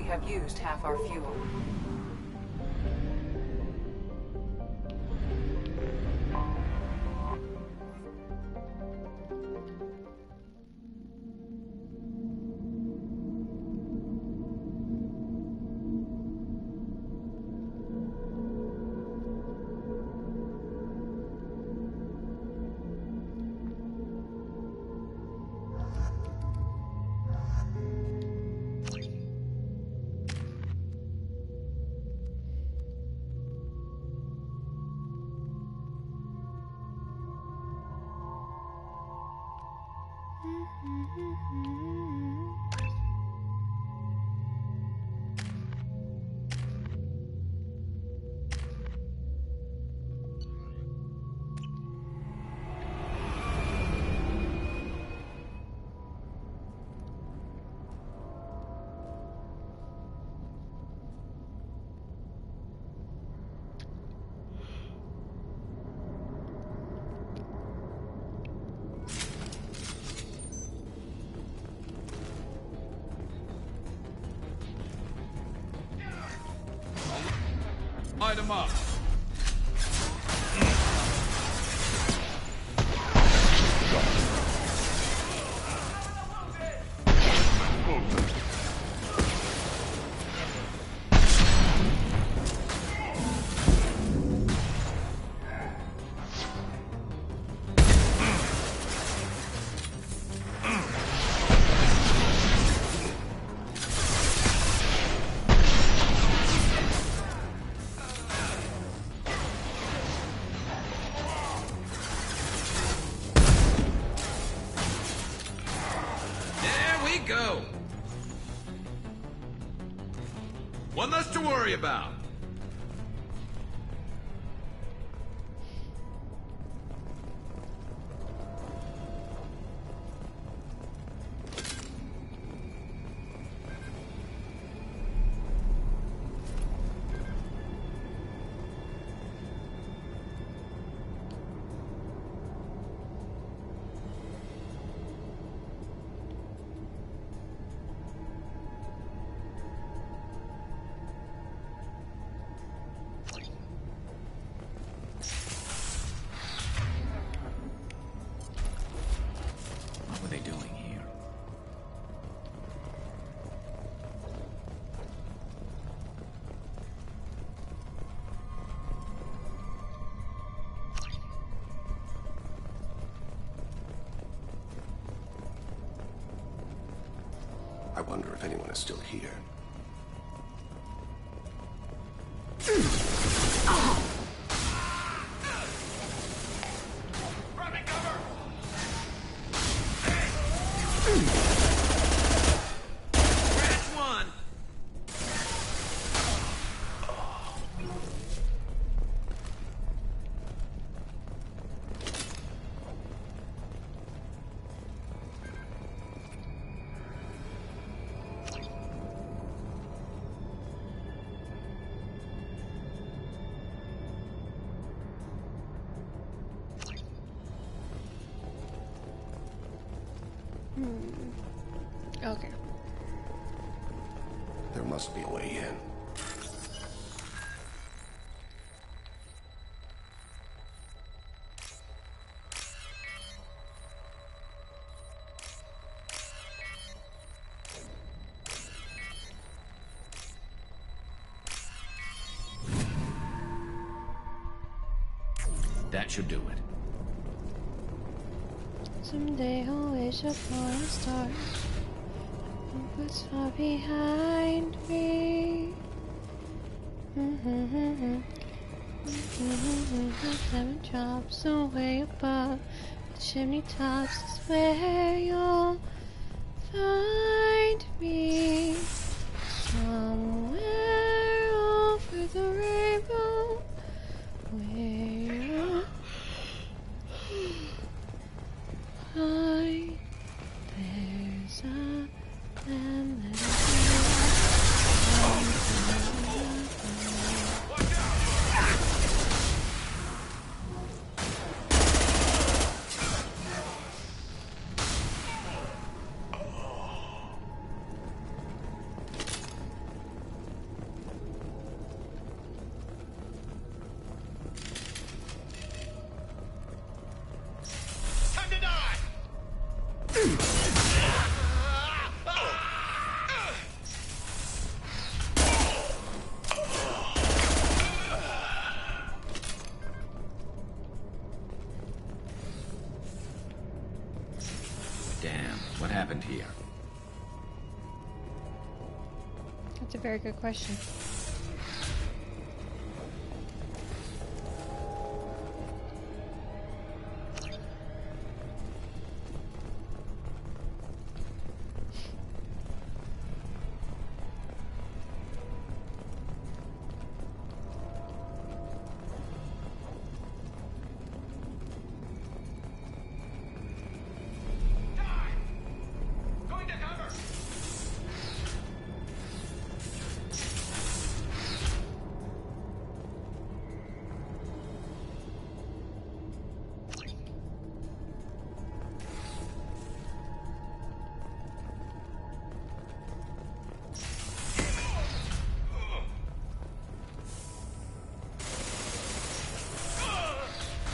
have used half our fuel. Light them up. Go. One less to worry about. I wonder if anyone is still here. Okay. There must be a way in. That should do it. Someday I'll wish upon a star. What's far behind me? Heaven drops away above. The chimney tops is where you'll find me. Somewhere over the rainbow, where I there's a land that happened here? That's a very good question.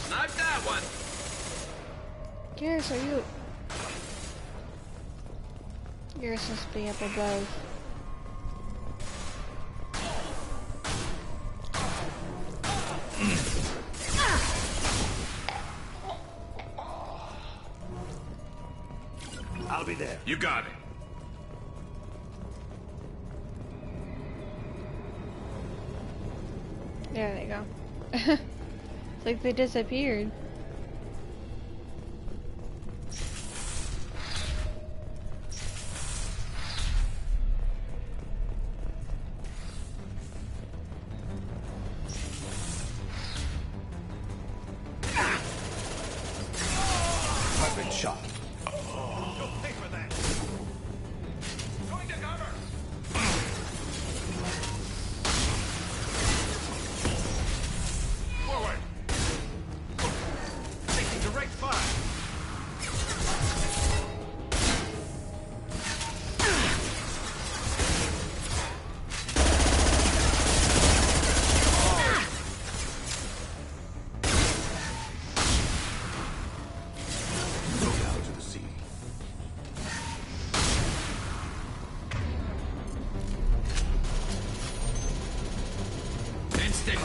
Snipe that one! Garrus, are you... You're supposed to be up above. I'll be there. You got it. There they go. It's like they disappeared. I've been shot. You'll pay for that. Going to cover. Forward. Taking direct fire. Go down to the sea. And stick.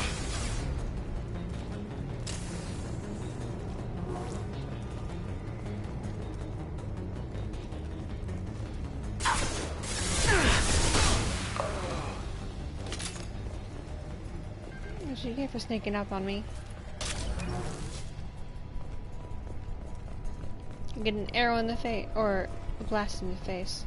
What you get for sneaking up on me? Get an arrow in the face, or a blast in the face.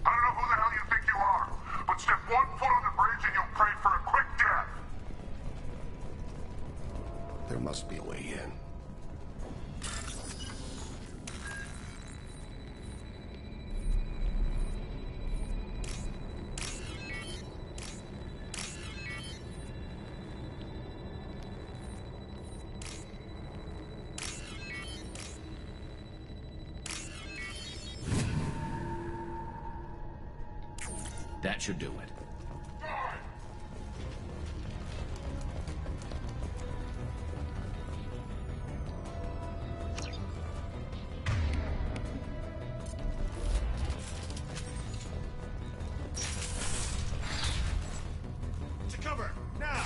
I don't know who the hell you think you are, but step 1 foot on the bridge and you'll pray for a quick death. There must be a way in. That should do it. To cover, now!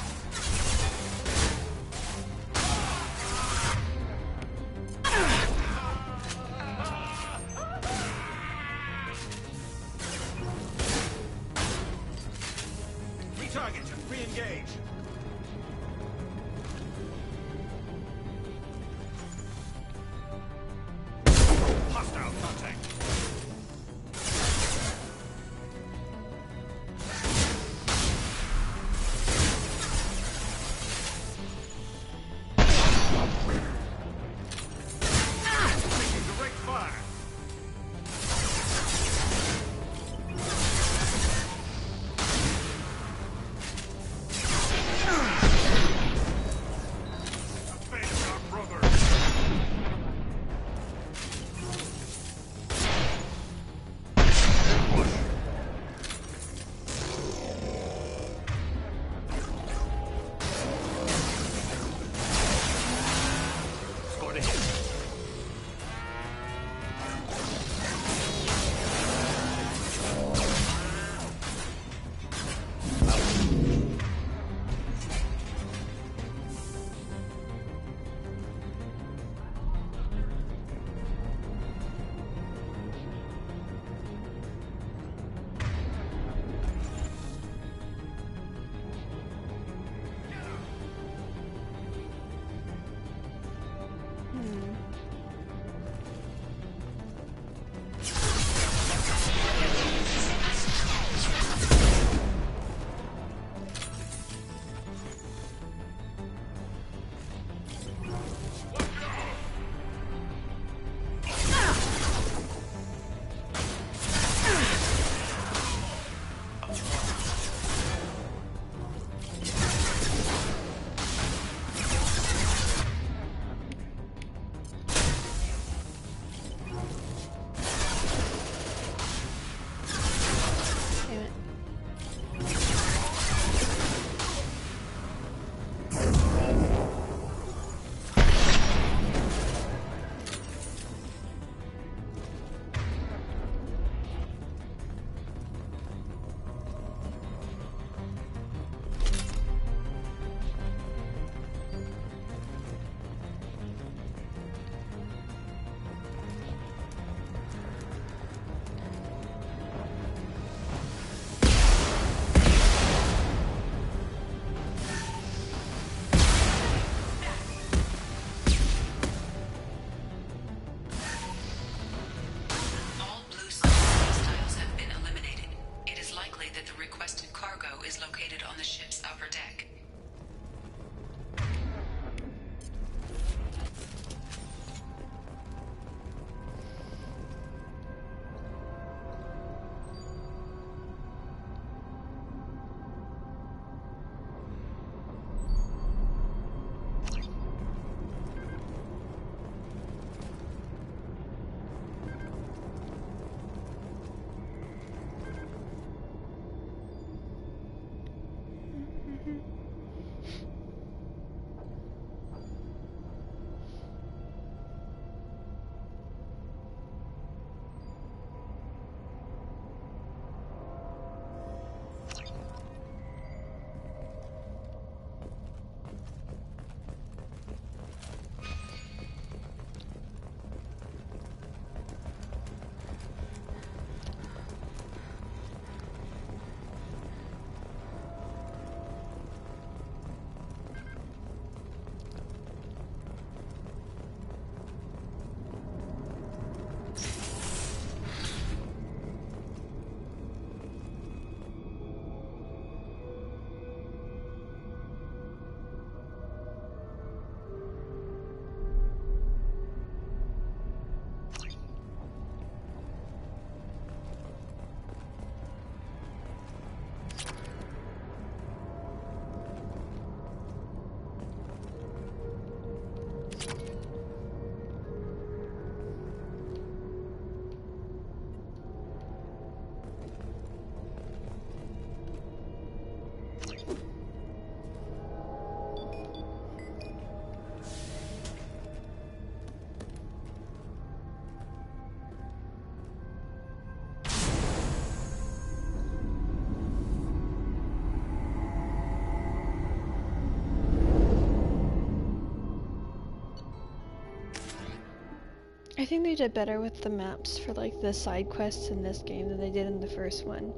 I think they did better with the maps for like the side quests in this game than they did in the first one.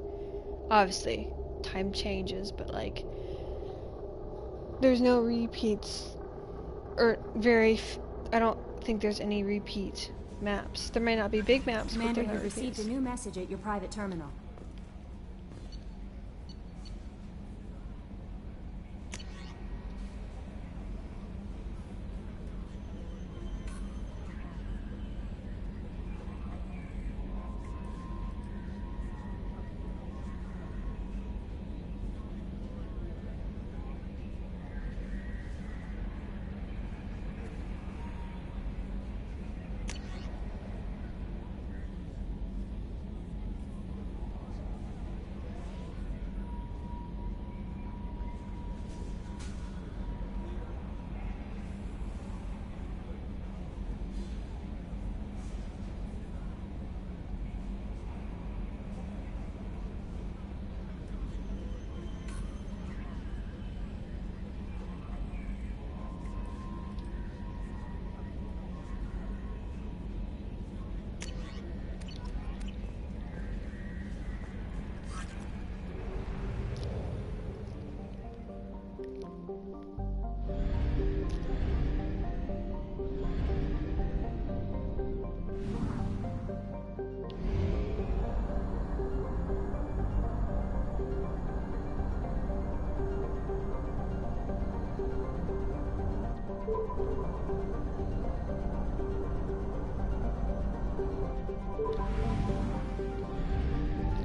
Obviously, time changes, but like there's no repeats, or I don't think there's any repeat maps. There may not be big maps, Commander, but they're you've not received repeats. a new message at your private terminal.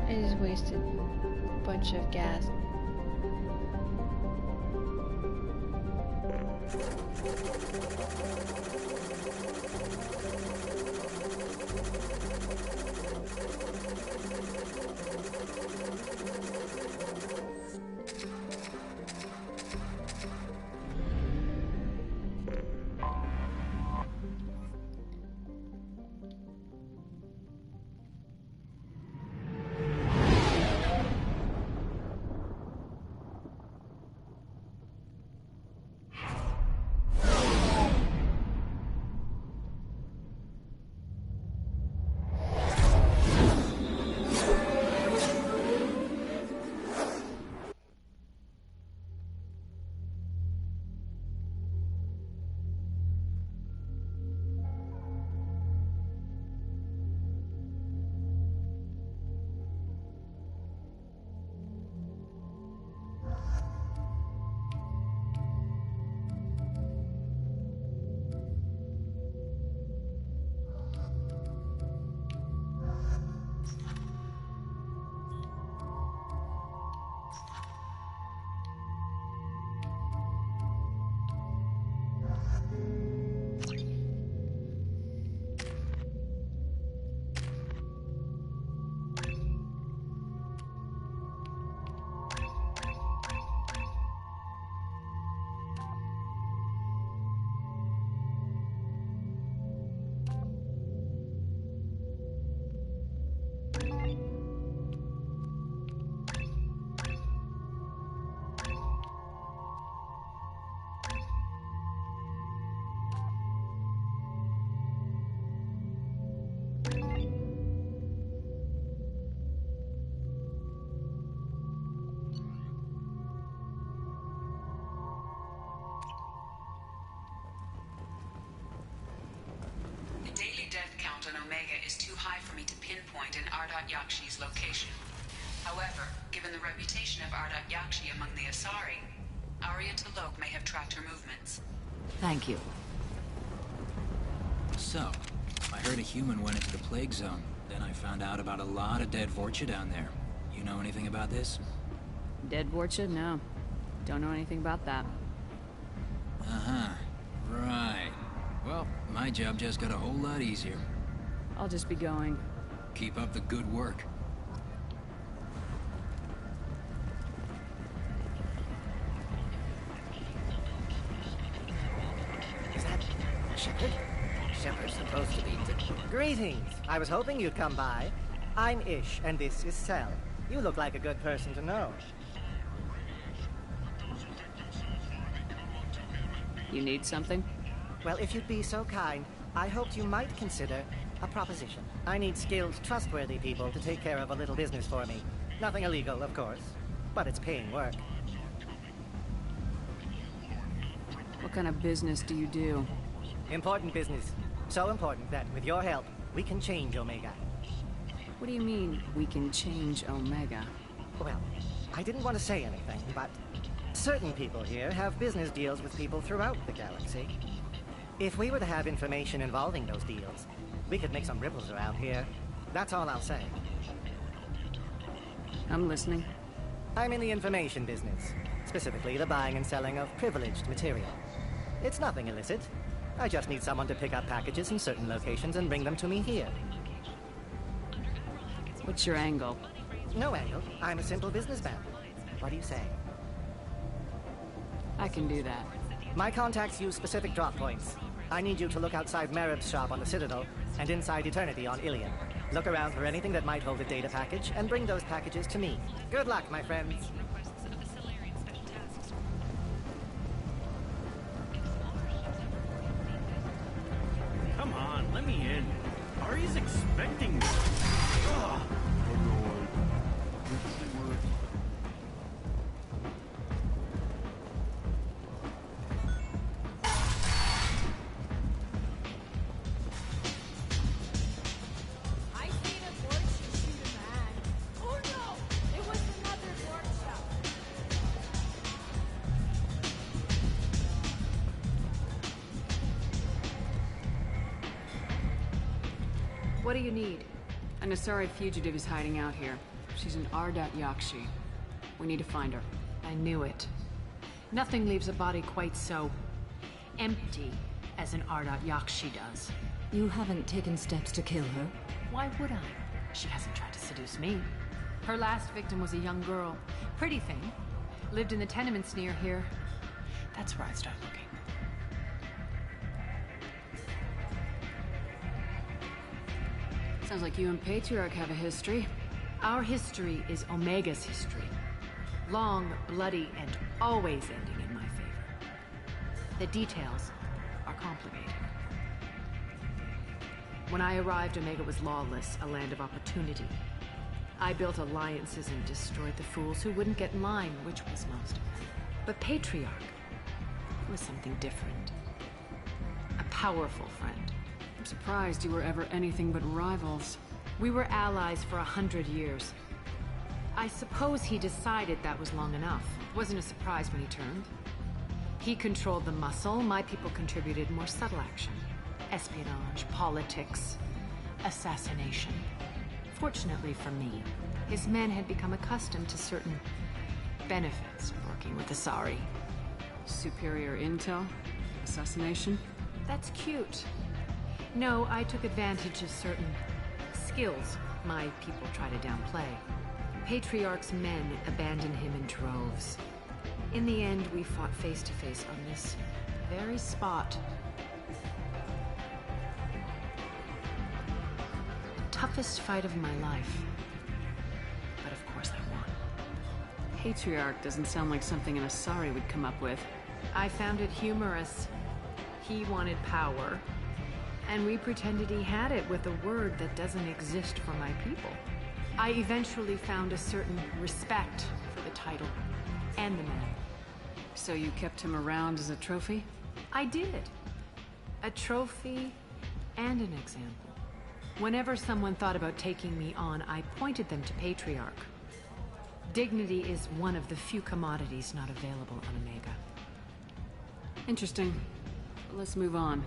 I just wasted a bunch of gas. The daily death count on Omega is too high for me to pinpoint an Ardat Yakshi's location. However, given the reputation of Ardat Yakshi among the Asari, Arya T'Loak may have tracked her movements. Thank you. So, I heard a human went into the plague zone. Then I found out about a lot of dead Vorcha down there. You know anything about this? Dead Vorcha? No. Don't know anything about that. Uh-huh. Right. Well, my job just got a whole lot easier. I'll just be going. Keep up the good work. Is that Shepard? Shepard's supposed to be... Greetings! I was hoping you'd come by. I'm Ish, and this is Cell. You look like a good person to know. You need something? Well, if you'd be so kind, I hoped you might consider a proposition. I need skilled, trustworthy people to take care of a little business for me. Nothing illegal, of course, but it's paying work. What kind of business do you do? Important business. So important that, with your help, we can change Omega. What do you mean, we can change Omega? Well, I didn't want to say anything, but certain people here have business deals with people throughout the galaxy. If we were to have information involving those deals, we could make some ripples around here. That's all I'll say. I'm listening. I'm in the information business, specifically the buying and selling of privileged material. It's nothing illicit. I just need someone to pick up packages in certain locations and bring them to me here. What's your angle? No angle. I'm a simple businessman. What do you say? I can do that. My contacts use specific drop points. I need you to look outside Marib's shop on the Citadel and inside Eternity on Ilion. Look around for anything that might hold a data package and bring those packages to me. Good luck, my friends. Come on, let me in. Ari's expecting me. Ugh. I seen a Borgia shoot a man. Oh no! It was another Borgia. What do you need? An Asari fugitive is hiding out here. She's an Ardat Yakshi. We need to find her. I knew it. Nothing leaves a body quite so empty as an Ardat Yakshi does. You haven't taken steps to kill her? Why would I? She hasn't tried to seduce me. Her last victim was a young girl. Pretty thing. Lived in the tenements near here. That's where I started looking. Sounds like you and Patriarch have a history. Our history is Omega's history. Long, bloody, and always ending in my favor. The details are complicated. When I arrived, Omega was lawless, a land of opportunity. I built alliances and destroyed the fools who wouldn't get in line, which was most of them. But Patriarch was something different. A powerful friend. I'm surprised you were ever anything but rivals. We were allies for 100 years. I suppose he decided that was long enough. It wasn't a surprise when he turned. He controlled the muscle, my people contributed more subtle action. Espionage, politics, assassination. Fortunately for me, his men had become accustomed to certain benefits of working with Asari. Superior intel? Assassination? That's cute. No, I took advantage of certain skills my people try to downplay. Patriarch's men abandoned him in droves. In the end, we fought face to face on this very spot. The toughest fight of my life. But of course I won. Patriarch doesn't sound like something an Asari would come up with. I found it humorous. He wanted power, and we pretended he had it with a word that doesn't exist for my people. I eventually found a certain respect for the title and the man. So you kept him around as a trophy? I did. A trophy and an example. Whenever someone thought about taking me on, I pointed them to Patriarch. Dignity is one of the few commodities not available on Omega. Interesting. Let's move on.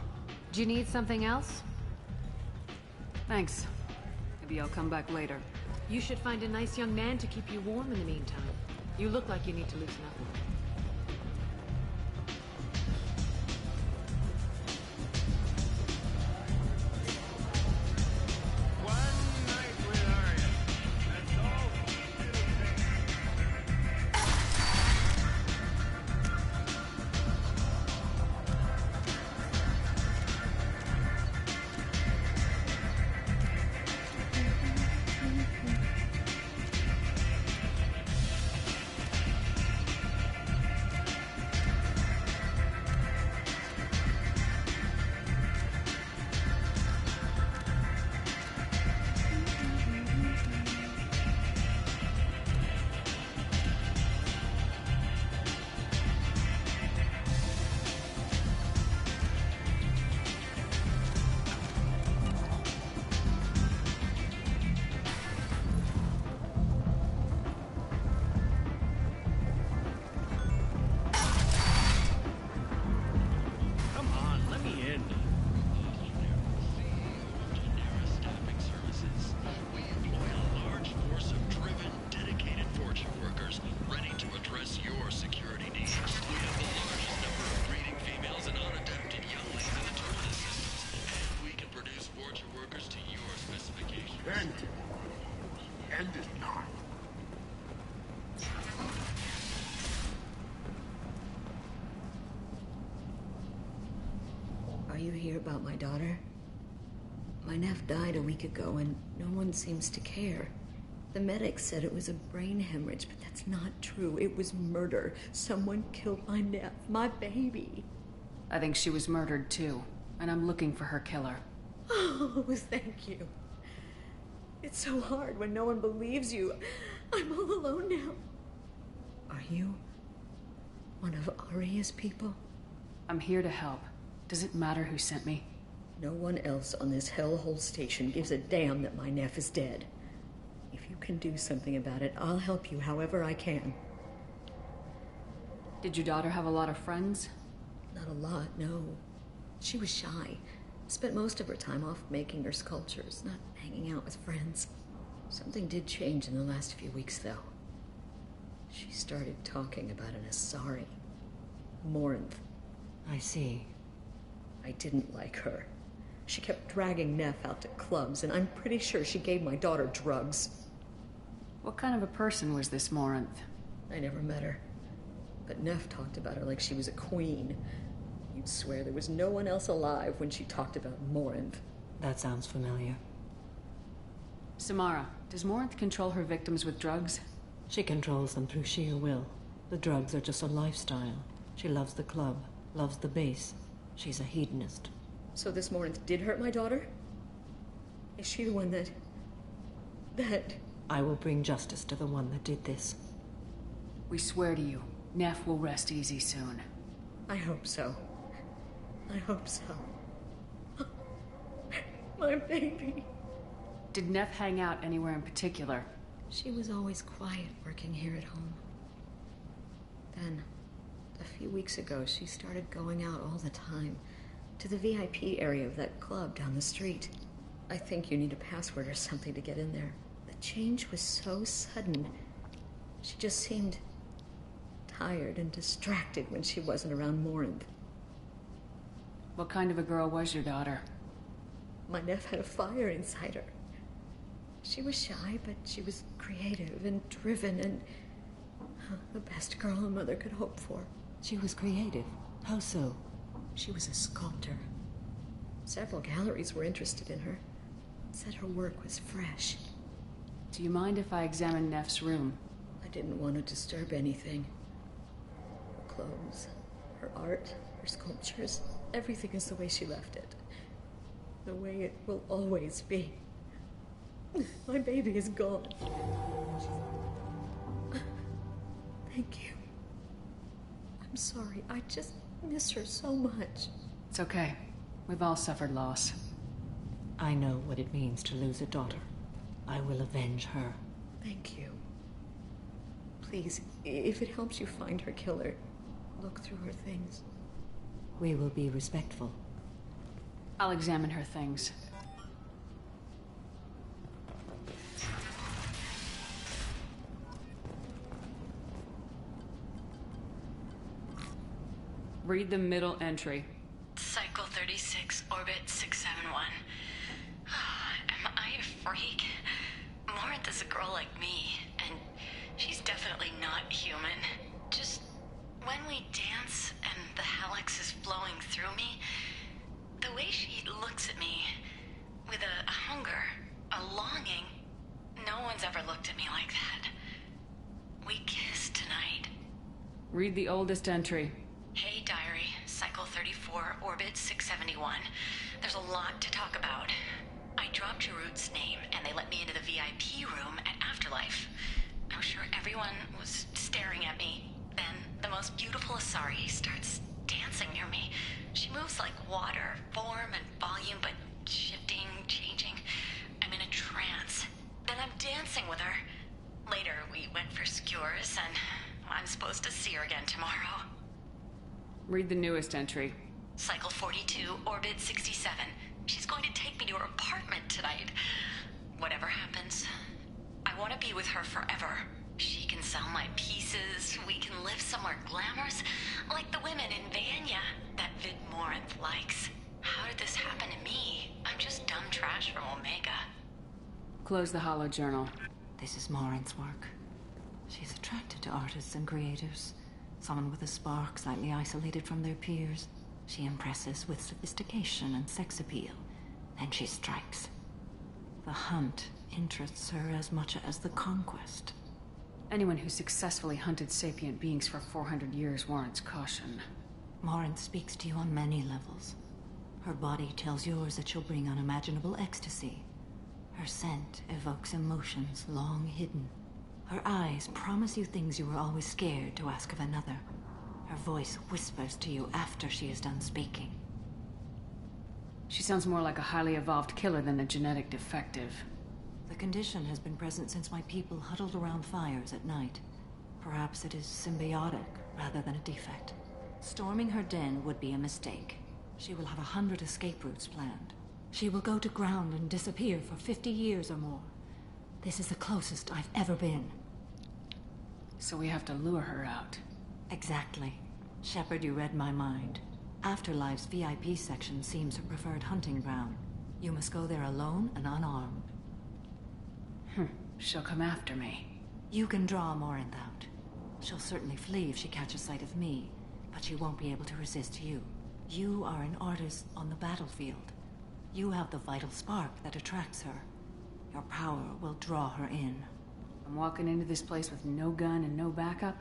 Do you need something else? Thanks. Maybe I'll come back later. You should find a nice young man to keep you warm in the meantime. You look like you need to loosen up. One night with Arya. That's all it'll take. you hear about my daughter? My nephew died a week ago and no one seems to care. The medics said it was a brain hemorrhage, but that's not true. It was murder. Someone killed my nephew, my baby. I think she was murdered too, and I'm looking for her killer. Oh, thank you. It's so hard when no one believes you. I'm all alone now. Are you one of Aria's people? I'm here to help. Does it matter who sent me? No one else on this hellhole station gives a damn that my nephew is dead. If you can do something about it, I'll help you however I can. Did your daughter have a lot of friends? Not a lot, no. She was shy. Spent most of her time off making her sculptures, not hanging out with friends. Something did change in the last few weeks, though. She started talking about an Asari. Morinth. I see. I didn't like her. She kept dragging Neff out to clubs, and I'm pretty sure she gave my daughter drugs. What kind of a person was this Morinth? I never met her. But Neff talked about her like she was a queen. You'd swear there was no one else alive when she talked about Morinth. That sounds familiar. Samara, does Morinth control her victims with drugs? She controls them through sheer will. The drugs are just a lifestyle. She loves the club, loves the base. She's a hedonist. So this Morinth did hurt my daughter? Is she the one that... I will bring justice to the one that did this. We swear to you, Neff will rest easy soon. I hope so. I hope so. My baby. Did Neff hang out anywhere in particular? She was always quiet working here at home. Then, a few weeks ago, she started going out all the time to the VIP area of that club down the street. I think you need a password or something to get in there. The change was so sudden. She just seemed tired and distracted when she wasn't around Morinth. What kind of a girl was your daughter? My nephew had a fire inside her. She was shy, but she was creative and driven and the best girl a mother could hope for. She was creative? How so? She was a sculptor. Several galleries were interested in her. Said her work was fresh. Do you mind if I examine Neff's room? I didn't want to disturb anything. Her clothes, her art, her sculptures, everything is the way she left it. The way it will always be. My baby is gone. Thank you. I'm sorry. I just miss her so much. It's okay. We've all suffered loss. I know what it means to lose a daughter. I will avenge her. Thank you. Please, if it helps you find her killer, look through her things. We will be respectful. I'll examine her things. Read the middle entry. Cycle 36, orbit 671. Am I a freak? Morinth is a girl like me, and she's definitely not human. Just when we dance and the helix is flowing through me, the way she looks at me with a hunger, a longing, no one's ever looked at me like that. We kissed tonight. Read the oldest entry. Hey, diary. Cycle 34, orbit 671. There's a lot to talk about. I dropped Jarut's name, and they let me into the VIP room at Afterlife. I'm sure everyone was staring at me. Then the most beautiful Asari starts dancing near me. She moves like water, form and volume, but shifting, changing. I'm in a trance. Then I'm dancing with her. Later, we went for skewers, and I'm supposed to see her again tomorrow. Read the newest entry. Cycle 42, orbit 67. She's going to take me to her apartment tonight. Whatever happens, I want to be with her forever. She can sell my pieces. We can live somewhere glamorous, like the women in Vanya that Vid Morinth likes. How did this happen to me? I'm just dumb trash from Omega. Close the hollow journal. This is Morinth's work. She's attracted to artists and creators. Someone with a spark, slightly isolated from their peers. She impresses with sophistication and sex appeal. Then she strikes. The hunt interests her as much as the conquest. Anyone who successfully hunted sapient beings for 400 years warrants caution. Morin speaks to you on many levels. Her body tells yours that she'll bring unimaginable ecstasy. Her scent evokes emotions long hidden. Her eyes promise you things you were always scared to ask of another. Her voice whispers to you after she is done speaking. She sounds more like a highly evolved killer than a genetic defective. The condition has been present since my people huddled around fires at night. Perhaps it is symbiotic rather than a defect. Storming her den would be a mistake. She will have 100 escape routes planned. She will go to ground and disappear for 50 years or more. This is the closest I've ever been. So we have to lure her out. Exactly. Shepard, you read my mind. Afterlife's VIP section seems her preferred hunting ground. You must go there alone and unarmed. She'll come after me. You can draw Morinth out. She'll certainly flee if she catches sight of me, but she won't be able to resist you. You are an artist on the battlefield. You have the vital spark that attracts her. Your power will draw her in. I'm walking into this place with no gun and no backup?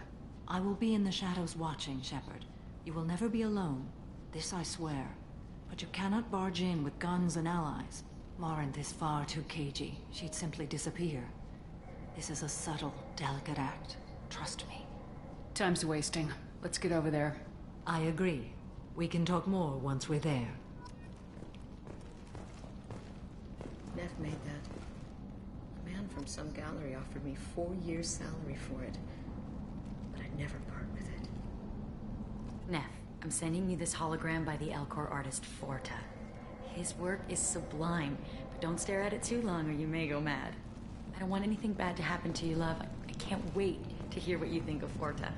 I will be in the shadows watching, Shepard. You will never be alone. This I swear. But you cannot barge in with guns and allies. Morinth is far too cagey. She'd simply disappear. This is a subtle, delicate act. Trust me. Time's wasting. Let's get over there. I agree. We can talk more once we're there. Nev made that. A man from some gallery offered me 4 years' salary for it. But I'd never part with it. Neff, I'm sending you this hologram by the Elcor artist Forta. His work is sublime, but don't stare at it too long or you may go mad. I don't want anything bad to happen to you, love. I can't wait to hear what you think of Forta.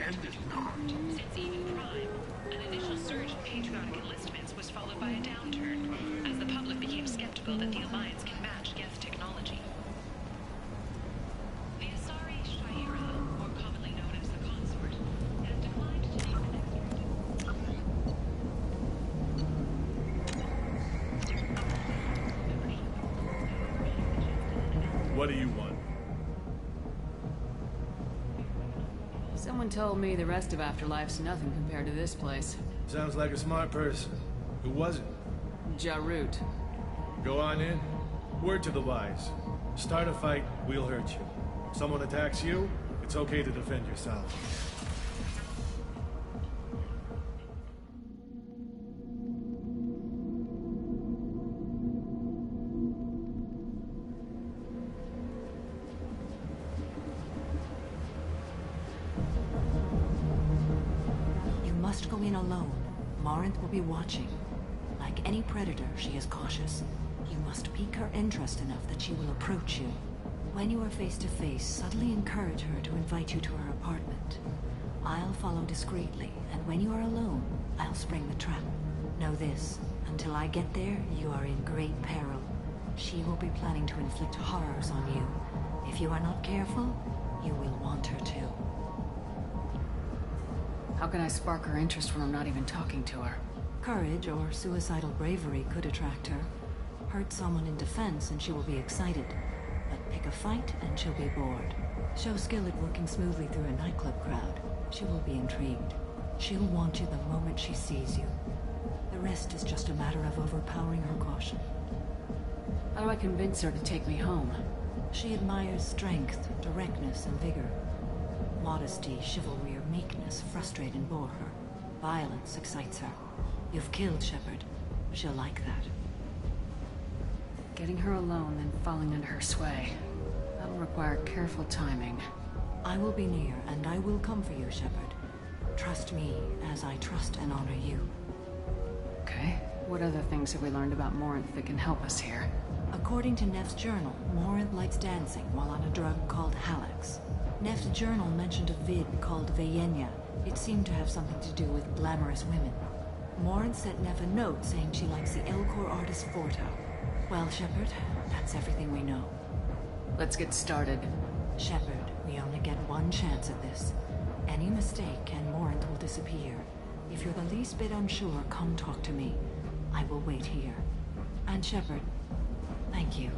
End it now. Since Eden Prime, an initial surge in patriotic enlistments was followed by a downturn, as the public became skeptical that the Alliance can match Geth technology. The Asari Shaira, more commonly known as the Consort, have declined to take the What do you want? Someone told me the rest of Afterlife's nothing compared to this place. Sounds like a smart person. Who was it? Jarut. Go on in. Word to the wise. Start a fight, we'll hurt you. Someone attacks you, it's okay to defend yourself. Go in alone. Morinth will be watching. Like any predator, she is cautious. You must pique her interest enough that she will approach you. When you are face to face, subtly encourage her to invite you to her apartment. I'll follow discreetly, and when you are alone, I'll spring the trap. Know this, until I get there, you are in great peril. She will be planning to inflict horrors on you. If you are not careful, you will want her to. How can I spark her interest when I'm not even talking to her? Courage or suicidal bravery could attract her. Hurt someone in defense and she will be excited. But pick a fight and she'll be bored. Show skill at working smoothly through a nightclub crowd. She will be intrigued. She'll want you the moment she sees you. The rest is just a matter of overpowering her caution. How do I convince her to take me home? She admires strength, directness, and vigor. Modesty, chivalry, or meekness frustrate and bore her. Violence excites her. You've killed Shepard. She'll like that. Getting her alone, then falling under her sway. That'll require careful timing. I will be near, and I will come for you, Shepard. Trust me, as I trust and honor you. Okay. What other things have we learned about Morinth that can help us here? According to Neff's journal, Morinth likes dancing while on a drug called Halax. Neff's journal mentioned a vid called Vayenya. It seemed to have something to do with glamorous women. Morinth sent Neff a note saying she likes the Elcor artist Forta. Well, Shepard, that's everything we know. Let's get started. Shepard, we only get one chance at this. Any mistake and Morant will disappear. If you're the least bit unsure, come talk to me. I will wait here. And Shepard, thank you.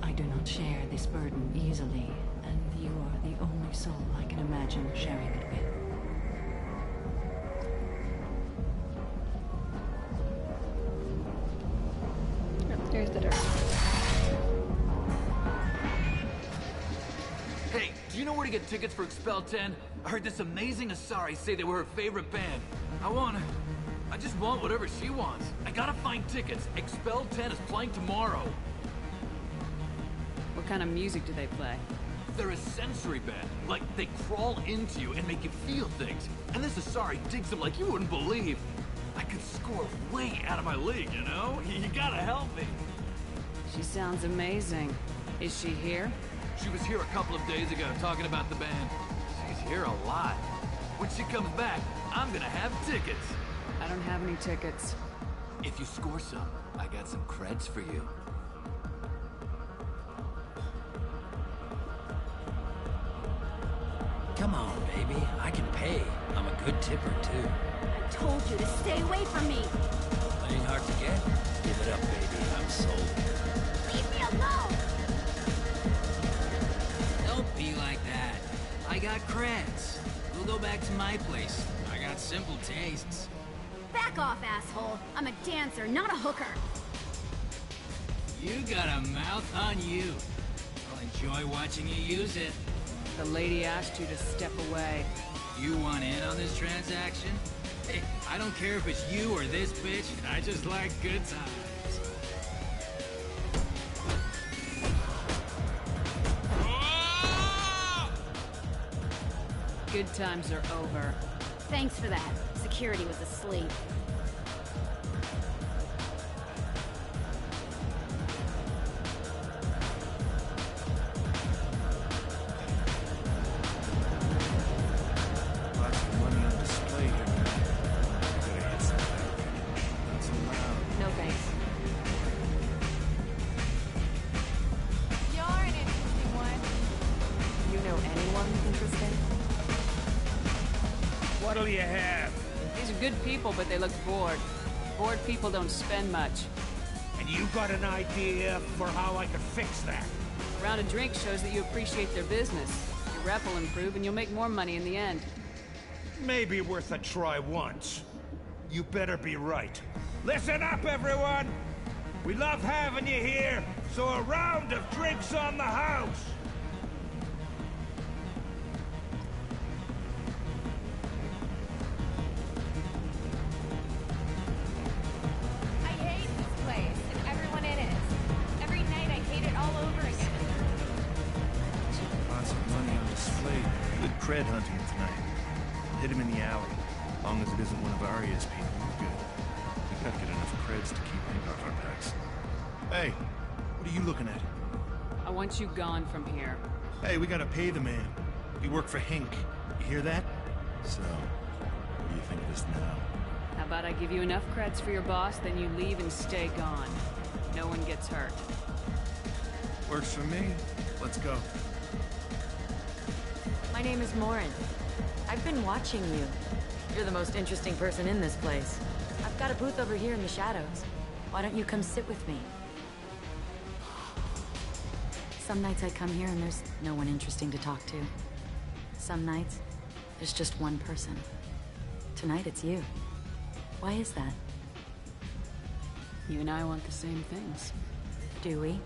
I do not share this burden easily, and you are the only soul I can imagine sharing it with. There's the door. Hey, do you know where to get tickets for Expel 10? I heard this amazing Asari say they were her favorite band. I just want whatever she wants. I gotta find tickets. Expel 10 is playing tomorrow. What kind of music do they play? They're a sensory band. Like, they crawl into you and make you feel things. And this Asari digs them like you wouldn't believe. I could score way out of my league, you know? You gotta help me. She sounds amazing. Is she here? She was here a couple of days ago talking about the band. She's here a lot. When she comes back, I'm gonna have tickets. I don't have any tickets. If you score some, I got some creds for you. Come on, baby. I can pay. I'm a good tipper, too. I told you to stay away from me. Playing hard to get? Give it up, baby. I'm sold. Leave me alone. Don't be like that. I got creds. We'll go back to my place. I got simple tastes. Back off, asshole. I'm a dancer, not a hooker. You got a mouth on you. I'll enjoy watching you use it. The lady asked you to step away. You want in on this transaction? Hey, I don't care if it's you or this bitch. I just like good times. Good times are over. Thanks for that. Security was asleep. Lots of money on display here, man. You gotta hit something. Not so loud. No thanks. You're an interesting one. You know anyone interesting? What'll you have? These are good people, but they look bored. Bored people don't spend much. And you got an idea for how I could fix that? A round of drinks shows that you appreciate their business. Your rep will improve, and you'll make more money in the end. Maybe worth a try once. You better be right. Listen up, everyone! We love having you here, so a round of drinks on the house! I hate this place and everyone in it. Every night I hate it all over again. Lots of money on display. Good cred hunting tonight. Hit him in the alley. As long as it isn't one of Arya's people, we're good. We gotta get enough creds to keep Hank off our backs. Hey, what are you looking at? I want you gone from here. Hey, we gotta pay the man. We work for Hink. You hear that? So, what do you think of this now? How about I give you enough creds for your boss, then you leave and stay gone. No one gets hurt. Works for me. Let's go. My name is Morin. I've been watching you. You're the most interesting person in this place. I've got a booth over here in the shadows. Why don't you come sit with me? Some nights I come here and there's no one interesting to talk to. Some nights, there's just one person. Tonight it's you. Why is that? You and I want the same things. Do we?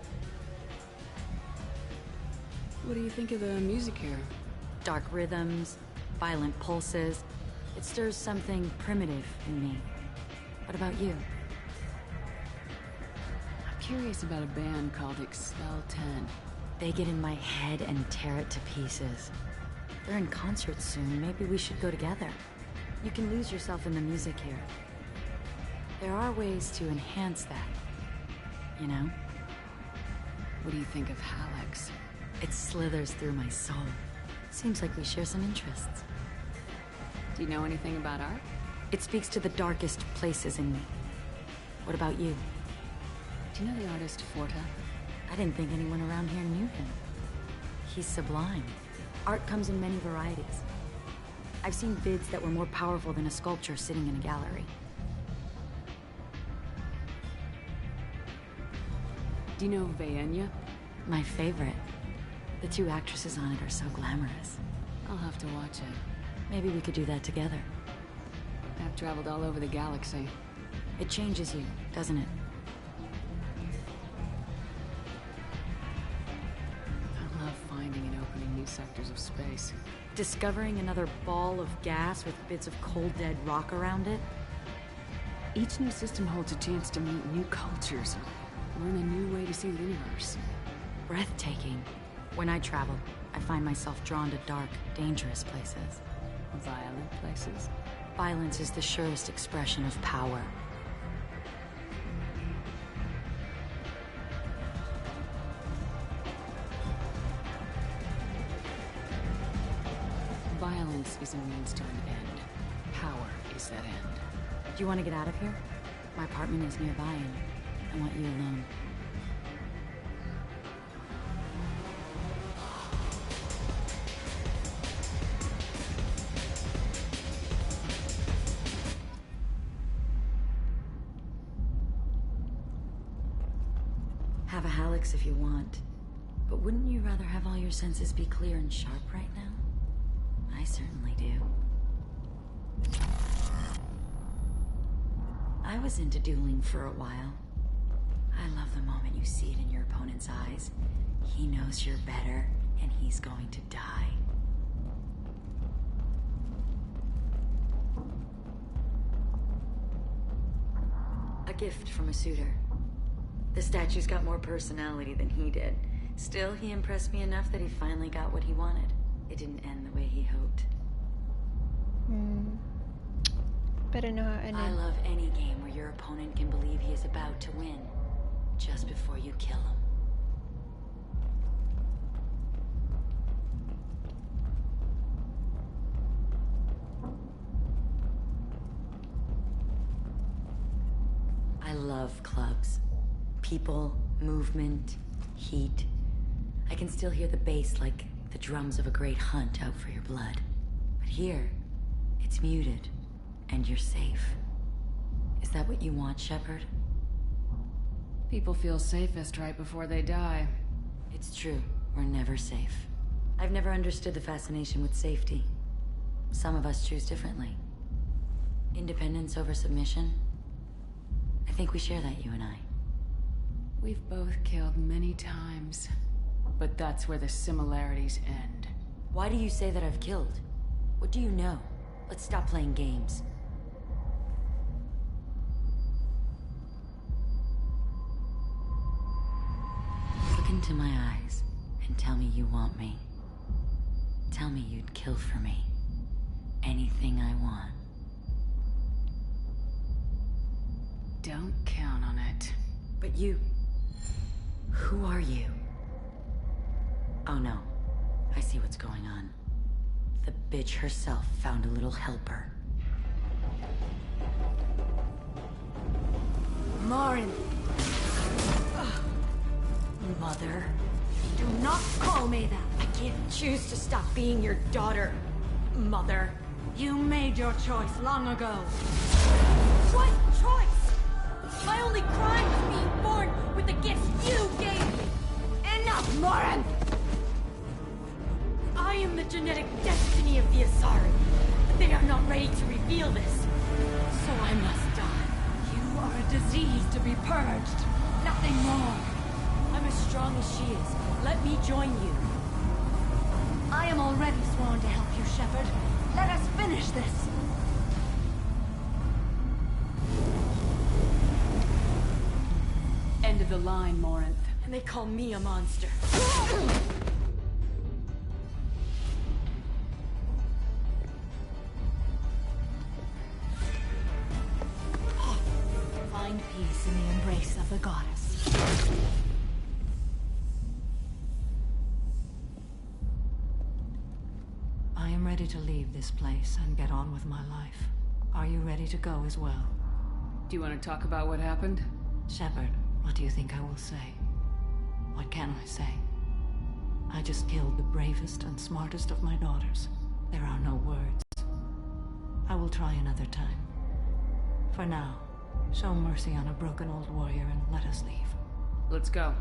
What do you think of the music here? Dark rhythms, violent pulses. It stirs something primitive in me. What about you? I'm curious about a band called Expel 10. They get in my head and tear it to pieces. They're in concert soon. Maybe we should go together. You can lose yourself in the music here. There are ways to enhance that. You know? What do you think of Hallex? It slithers through my soul. Seems like we share some interests. Do you know anything about art? It speaks to the darkest places in me. What about you? Do you know the artist Forta? I didn't think anyone around here knew him. He's sublime. Art comes in many varieties. I've seen vids that were more powerful than a sculpture sitting in a gallery. Do you know Vaenya? My favorite. The two actresses on it are so glamorous. I'll have to watch it. Maybe we could do that together. I've traveled all over the galaxy. It changes you, doesn't it? I love finding and opening new sectors of space. Discovering another ball of gas with bits of cold dead rock around it? Each new system holds a chance to meet new cultures, learn a new way to see the universe. Breathtaking. When I travel, I find myself drawn to dark, dangerous places. Violent places? Violence is the surest expression of power. Violence is a means to an end. Power is that end. Do you want to get out of here? My apartment is nearby and I want you alone. Have a Hallex if you want. But wouldn't you rather have all your senses be clear and sharp right now? I certainly do. I was into dueling for a while. I love the moment you see it in your opponent's eyes. He knows you're better, and he's going to die. A gift from a suitor. The statue's got more personality than he did. Still, he impressed me enough that he finally got what he wanted. It didn't end the way he hoped. Better know how it ended. I love any game where your opponent can believe he is about to win, just before you kill him. I love clubs. People, movement, heat. I can still hear the bass like the drums of a great hunt out for your blood. But here, it's muted, and you're safe. Is that what you want, Shepard? People feel safest right before they die. It's true. We're never safe. I've never understood the fascination with safety. Some of us choose differently. Independence over submission? I think we share that, you and I. We've both killed many times, but that's where the similarities end. Why do you say that I've killed? What do you know? Let's stop playing games. Look into my eyes and tell me you want me. Tell me you'd kill for me. Anything I want. Don't count on it. But you... Who are you? Oh no. I see what's going on. The bitch herself found a little helper. Marin! Mother. Do not call me that! I can't choose to stop being your daughter, Mother. You made your choice long ago. What choice? My only crime was being born with the gifts you gave me! Enough, Marin! I am the genetic destiny of the Asari. They are not ready to reveal this. So I must die. You are a disease to be purged. Nothing more. I'm as strong as she is. Let me join you. I am already sworn to help you, Shepard. Let us finish this. End of the line, Morinth. And they call me a monster. Find peace in the embrace of the goddess. I am ready to leave this place and get on with my life. Are you ready to go as well? Do you want to talk about what happened? Shepard, What do you think I will say? What can I say? I just killed the bravest and smartest of my daughters. There are no words. I will try another time. For now, show mercy on a broken old warrior and let us leave. Let's go.